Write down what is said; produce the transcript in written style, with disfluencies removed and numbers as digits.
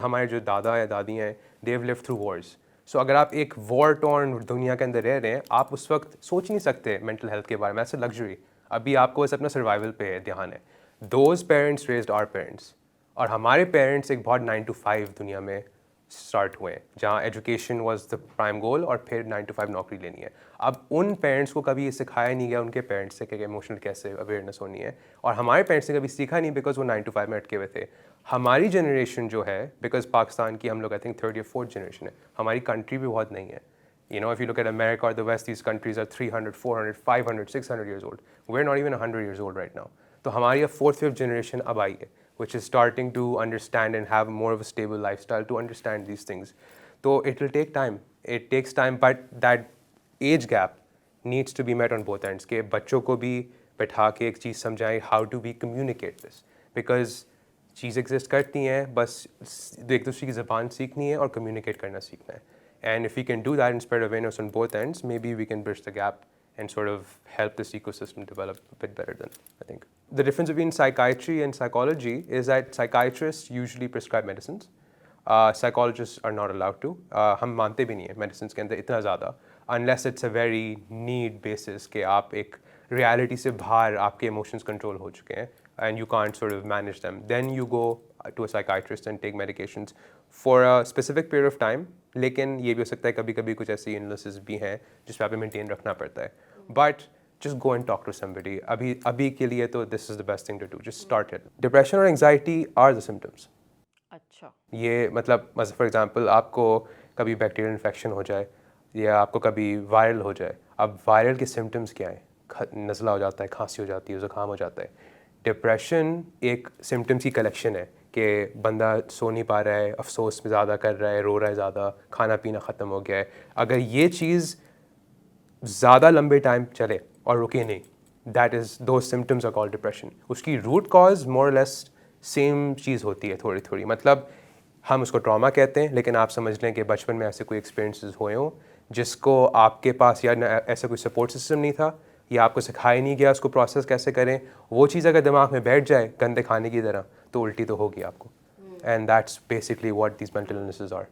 हमारे जो दादा या दादी हैं they have lived through wars. So अगर आप एक वॉर टॉर्न दुनिया के अंदर रह रहे हैं, आप उस वक्त सोच नहीं सकते मेंटल हेल्थ के बारे में, ऐसे लग्जरी। अभी आपको बस अपना सर्वाइवल पे ध्यान है। Those parents raised our parents, और हमारे पेरेंट्स एक बहुत 9 to 5 दुनिया में स्टार्ट हुए हैं, जहाँ एजुकेशन वाज द प्राइम गोल और फिर 9 to 5 नौकरी लेनी है। अब उन पेरेंट्स को कभी ये सिखाया नहीं गया उनके पेरेंट्स से कि इमोशनल कैसे अवेयरनेस होनी है, और हमारे पेरेंट्स ने कभी सीखा नहीं बिकॉज वो 9 to 5 में अटके हुए थे। हमारी जनरेशन जो है, बिकॉज पाकिस्तान की हम लोग आई थिंक 3rd या 4th जनरेशन है, हमारी कंट्री भी बहुत नहीं है। You know, if you look at America or the West, these countries are 300, 400, 500, 600 years old. We're not even 100 years old right now. तो हमारी अब 4th, 5th generation अब आई है, which is starting to understand and have more of a stable lifestyle to understand these things. तो it will take time. It takes time, but that age gap needs to be met on both ends. कि बच्चों को भी बैठा के एक चीज़ समझाएं, how do we communicate this? Because cheese exist करती हैं, बस एक दूसरे की ज़बान सीखनी है और कम्युनिकेट करना सीखना है। And if we can do that and spread awareness on both ends, maybe we can bridge the gap and sort of help this ecosystem develop a bit better than, I think. The difference between psychiatry and psychology is that psychiatrists usually prescribe medicines. Psychologists are not allowed to. हम मानते भी नहीं हैं medicines के अंदर इतना ज़्यादा, unless it's a very need basis कि आप एक reality से बाहर आपके emotions control हो चुके हैं and you can't sort of manage them. Then you go to a psychiatrist and take medications for a specific period of time. लेकिन ये भी हो सकता है कभी कभी कुछ ऐसी illnesses भी हैं जिस पे आप मेंटेन रखना पड़ता है, but just go and talk to somebody. अभी के लिए तो this is the best thing to do. Just start it. Depression और anxiety are the symptoms. अच्छा, ये मतलब फॉर एग्जांपल आपको कभी बैक्टीरियल इन्फेक्शन हो जाए या आपको कभी वायरल हो जाए। अब वायरल के सिम्टम्स क्या हैं? नज़ला हो जाता है, खांसी हो जाती है, ज़ुकाम हो जाता है। डिप्रेशन एक सिम्टम्स की कलेक्शन है कि बंदा सो नहीं पा रहा है, अफसोस ज़्यादा कर रहा है, रो रहा है ज़्यादा, खाना पीना ख़त्म हो गया है। अगर ये चीज़ ज़्यादा लंबे टाइम चले और रुके नहीं, that is those symptoms are called depression. उसकी root cause more less same चीज़ होती है थोड़ी थोड़ी, मतलब हम उसको ट्रॉमा कहते हैं, लेकिन आप समझ लें कि बचपन में ऐसे कोई एक्सपीरियंसेस हुए हों जिसको आपके पास या ऐसा कोई सपोर्ट सिस्टम नहीं था या आपको सिखाया नहीं गया उसको प्रोसेस कैसे करें। वो चीज़ अगर दिमाग में बैठ जाए गंदे खाने की तरह, तो उल्टी तो होगी आपको। And that's basically what these mental illnesses are.